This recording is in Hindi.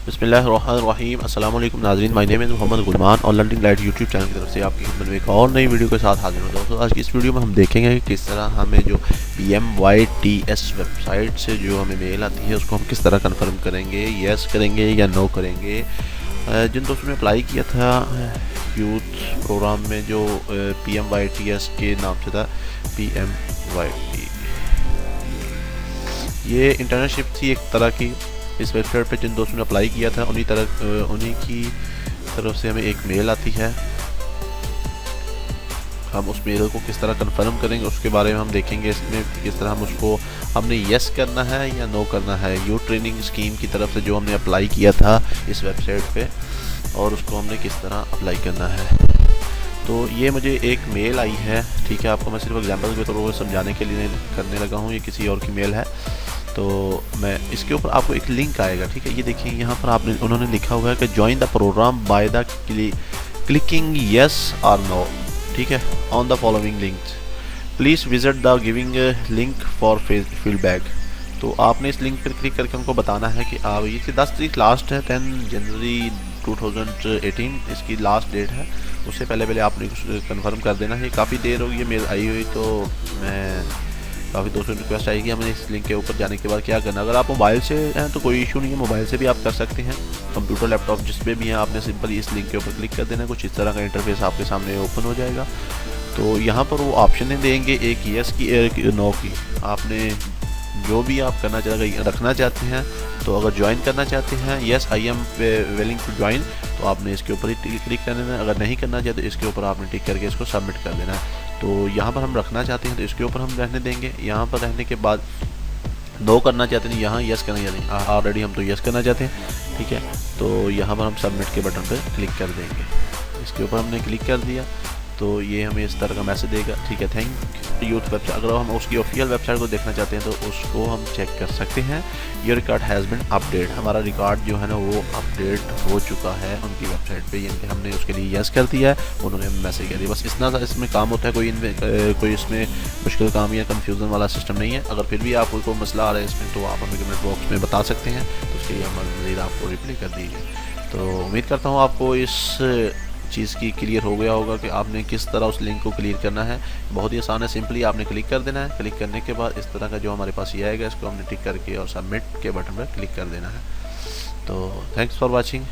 बिस्मिल्लाहिर्रहमानिर्रहीम। अस्सलाम वालेकुम नाज़रीन, माय नेम इज़ मोहम्मद गुलमान और लर्निंग लाइट यूट्यूब चैनल की तरफ से आपकी खिदमत में एक और नई वीडियो के साथ हाजिर हूँ। दोस्तों, आज की इस वीडियो में हम देखेंगे कि किस तरह हमें जो PMYTS वेबसाइट से जो हमें मेल आती है उसको हम किस तरह कन्फर्म करेंगे, येस करेंगे या नो करेंगे। जिन दोस्तों ने अप्लाई किया था यूथ प्रोग्राम में जो PMYTS के नाम से था, PMYT, ये इंटर्नशिप थी एक तरह की। इस वेबसाइट पे जिन दोस्तों ने अप्लाई किया था उन्हीं की तरफ से हमें एक मेल आती है। हम उस मेल को किस तरह कंफर्म करेंगे उसके बारे में हम देखेंगे। इसमें किस तरह हम उसको हमने येस करना है या नो करना है। यूथ ट्रेनिंग स्कीम की तरफ से जो हमने अप्लाई किया था इस वेबसाइट पे, और उसको हमने किस तरह अप्लाई करना है। तो ये मुझे एक मेल आई है, ठीक है। आपको मैं सिर्फ एग्जांपल के तौर पर समझाने के लिए करने लगा हूँ। ये किसी और की मेल है, तो मैं इसके ऊपर आपको एक लिंक आएगा, ठीक है। ये देखिए यहाँ पर उन्होंने लिखा हुआ है कि join the program by the clicking yes और नो, ठीक है, on the following links. Please visit the giving link for feedback. तो आपने इस लिंक पर क्लिक करके उनको बताना है कि आप ये 10 तारीख लास्ट है, 10 जनवरी 2018 इसकी लास्ट डेट है। उससे पहले आपने कंफर्म कर देना है। काफ़ी देर होगी मेल आई हुई, तो मैं काफ़ी दोस्तों की रिक्वेस्ट आएगी हमें इस लिंक के ऊपर जाने के बाद क्या करना। अगर आप मोबाइल से हैं तो कोई इशू नहीं है, मोबाइल से भी आप कर सकते हैं। कंप्यूटर लैपटॉप जिस पे भी हैं, आपने सिंपल इस लिंक के ऊपर क्लिक कर देना है। कुछ इस तरह का इंटरफेस आपके सामने ओपन हो जाएगा। तो यहाँ पर वो ऑप्शन देंगे, एक येस की एक नो की। आपने जो भी आप करना रखना चाहते हैं, तो अगर ज्वाइन करना चाहते हैं, yes I am willing to join, तो आपने इसके ऊपर ही क्लिक कर देना है। अगर नहीं करना चाहते तो इसके ऊपर आपने टिक करके इसको सबमिट कर देना है। तो यहाँ पर हम रखना चाहते हैं तो इसके ऊपर हम रहने देंगे। यहाँ पर रहने के बाद नो करना चाहते हैं, यहाँ यस करना चाहते हैं, ऑलरेडी हम तो यस करना चाहते हैं, ठीक है। तो यहाँ पर हम सबमिट के बटन पर क्लिक कर देंगे। इसके ऊपर हमने क्लिक कर दिया तो ये हमें इस तरह का मैसेज देगा, ठीक है। थैंक यूथ वेबसाइट, अगर हम उसकी ऑफिशियल वेबसाइट को देखना चाहते हैं तो उसको हम चेक कर सकते हैं। ये रिकॉर्ड हैज़ बिन अपडेट, हमारा रिकॉर्ड जो है ना वो अपडेट हो चुका है उनकी वेबसाइट पे, यानी कि हमने उसके लिए यस कर दिया है, उन्होंने हमें मैसेज कर दिया। बस इतना सा इसमें काम होता है, कोई इसमें मुश्किल काम या कन्फ्यूज़न वाला सिस्टम नहीं है। अगर फिर भी आपको कोई मसला आ रहा है इसमें, तो आप हमें कमेंट बॉक्स में बता सकते हैं, तो उसके लिए हम मज़ीद आपको रिप्लाई कर दीजिए। तो उम्मीद करता हूँ आपको इस चीज़ की क्लियर हो गया होगा कि आपने किस तरह उस लिंक को क्लियर करना है। बहुत ही आसान है, सिंपली आपने क्लिक कर देना है। क्लिक करने के बाद इस तरह का जो हमारे पास ये आएगा, इसको हमने टिक करके और सबमिट के बटन पर क्लिक कर देना है। तो थैंक्स फॉर वाचिंग।